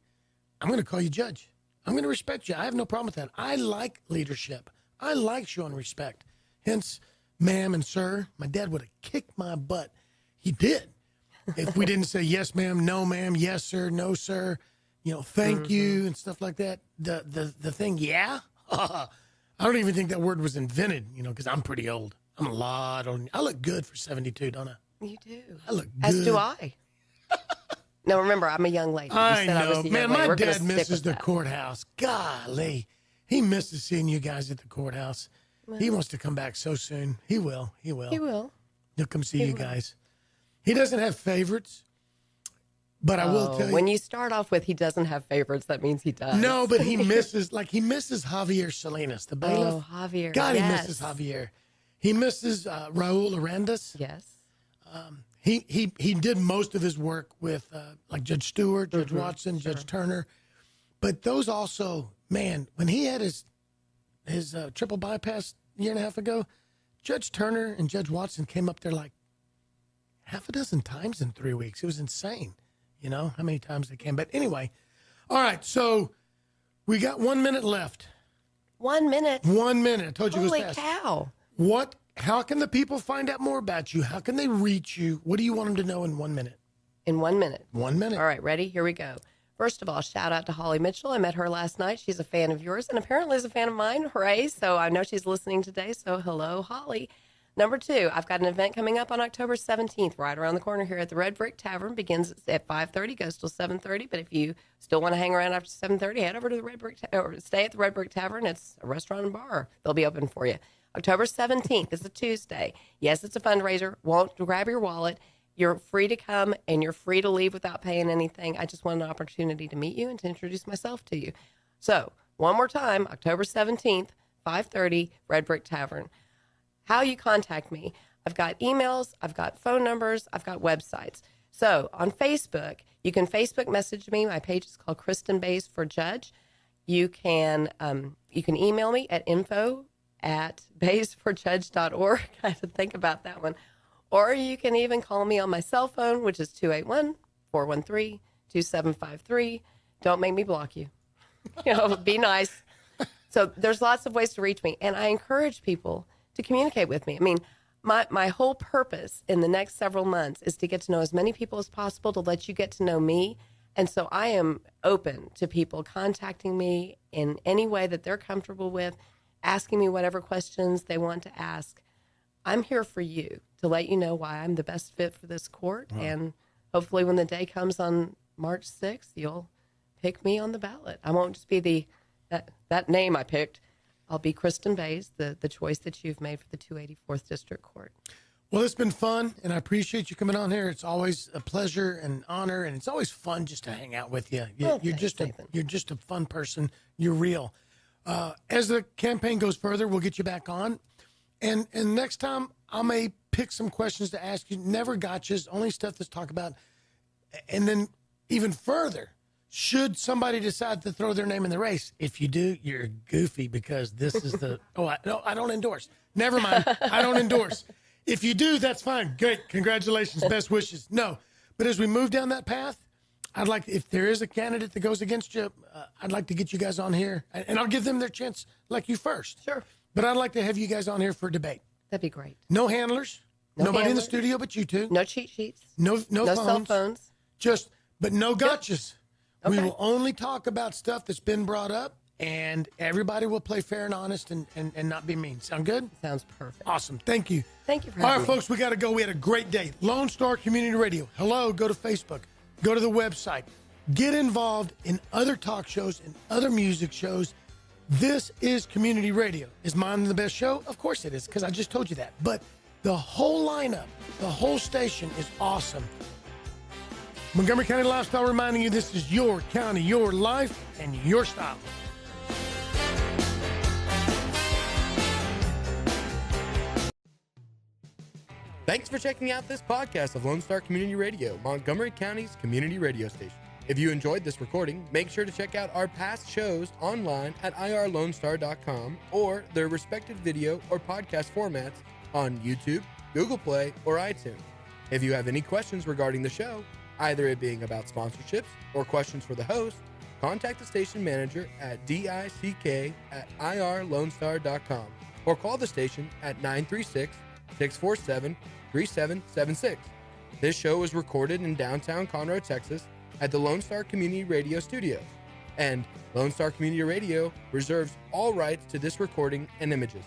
I'm going to call you judge. I'm going to respect you. I have no problem with that. I like leadership. I like showing respect. Hence, ma'am and sir, my dad would have kicked my butt. He did. If we didn't say yes, ma'am, no, ma'am, yes, sir, no, sir, thank you and stuff like that. The thing, yeah, I don't even think that word was invented, because I'm pretty old. I'm a lot older. I look good for 72, don't I? You do. I look good. As do I. No, remember, I'm a young lady. You I said know. I was a young Man, lady. my We're gonna dad stick misses with the that. courthouse. Golly. He misses seeing you guys at the courthouse. He wants to come back so soon. He will. He will. He'll come see you guys. He doesn't have favorites, but I will tell you. When you start off with he doesn't have favorites, that means he does. No, but he misses Javier Salinas, the bailiff. Oh, Javier. God, yes. he misses Javier. He misses Raul Arandas. Yes. He did most of his work with like Judge Stewart, Judge Watson, Judge Turner. But those also, man, when he had his triple bypass a year and a half ago, Judge Turner and Judge Watson came up there like half a dozen times in 3 weeks. It was insane, how many times they came. But anyway, all right, so we got 1 minute left. 1 minute. 1 minute. I told you it was Holy fast. cow. How can the people find out more about you? How can they reach you? What do you want them to know in 1 minute? In 1 minute. 1 minute. All right, ready? Here we go. First of all, shout out to Holly Mitchell. I met her last night. She's a fan of yours and apparently is a fan of mine. Hooray. So I know she's listening today. So hello, Holly. Number 2, I've got an event coming up on October 17th, right around the corner here at the Red Brick Tavern. Begins at 5:30, goes till 7:30. But if you still want to hang around after 7:30, head over to the Red Brick or stay at the Red Brick Tavern. It's a restaurant and bar. They'll be open for you. October 17th is a Tuesday. Yes, it's a fundraiser. Won't grab your wallet. You're free to come and you're free to leave without paying anything. I just want an opportunity to meet you and to introduce myself to you. So, one more time, October 17th, 5:30, Red Brick Tavern. How you contact me. I've got emails, I've got phone numbers, I've got websites. So, on Facebook, you can Facebook message me. My page is called Kristen Bays for Judge. You can email me at info@baysforjudge.org. I had to think about that one. Or you can even call me on my cell phone, which is 281-413-2753. Don't make me block you. Be nice. So there's lots of ways to reach me. And I encourage people to communicate with me. I mean, my whole purpose in the next several months is to get to know as many people as possible, to let you get to know me. And so I am open to people contacting me in any way that they're comfortable with, asking me whatever questions they want to ask. I'm here for you to let you know why I'm the best fit for this court. Wow. And hopefully when the day comes on March 6th, you'll pick me on the ballot. I won't just be that name I picked. I'll be Kristen Bays, the choice that you've made for the 284th District Court. Well, it's been fun, and I appreciate you coming on here. It's always a pleasure and honor, and it's always fun just to hang out with you. You're just a fun person. You're real. As the campaign goes further, we'll get you back on. And next time, I may pick some questions to ask you. Never gotchas, only stuff that's talked about. And then even further, should somebody decide to throw their name in the race, if you do, you're goofy because this is the, I don't endorse. Never mind. I don't endorse. If you do, that's fine. Great. Congratulations. Best wishes. No. But as we move down that path, I'd like, if there is a candidate that goes against you, I'd like to get you guys on here. And I'll give them their chance like you first. Sure. But I'd like to have you guys on here for a debate. That'd be great. No handlers. Nobody in the studio but you two. No cheat sheets. No phones. Cell phones. But no gotchas. Okay. We will only talk about stuff that's been brought up, and everybody will play fair and honest and not be mean. Sound good? Sounds perfect. Awesome. Thank you. Thank you for All having right, me. folks, we got to go. We had a great day. Lone Star Community Radio. Hello. Go to Facebook. Go to the website. Get involved in other talk shows and other music shows. This is community radio. Is mine the best show? Of course it is, because I just told you that. But the whole lineup, the whole station is awesome. Montgomery County Lifestyle reminding you this is your county, your life, and your style. Thanks for checking out this podcast of Lone Star Community Radio, Montgomery County's community radio station. If you enjoyed this recording, make sure to check out our past shows online at irlonestar.com or their respective video or podcast formats on YouTube, Google Play, or iTunes. If you have any questions regarding the show, either it being about sponsorships or questions for the host, contact the station manager at dick@irlonestar.com or call the station at 936-647-3776. This show is recorded in downtown Conroe, Texas at the Lone Star Community Radio Studios. And Lone Star Community Radio reserves all rights to this recording and images.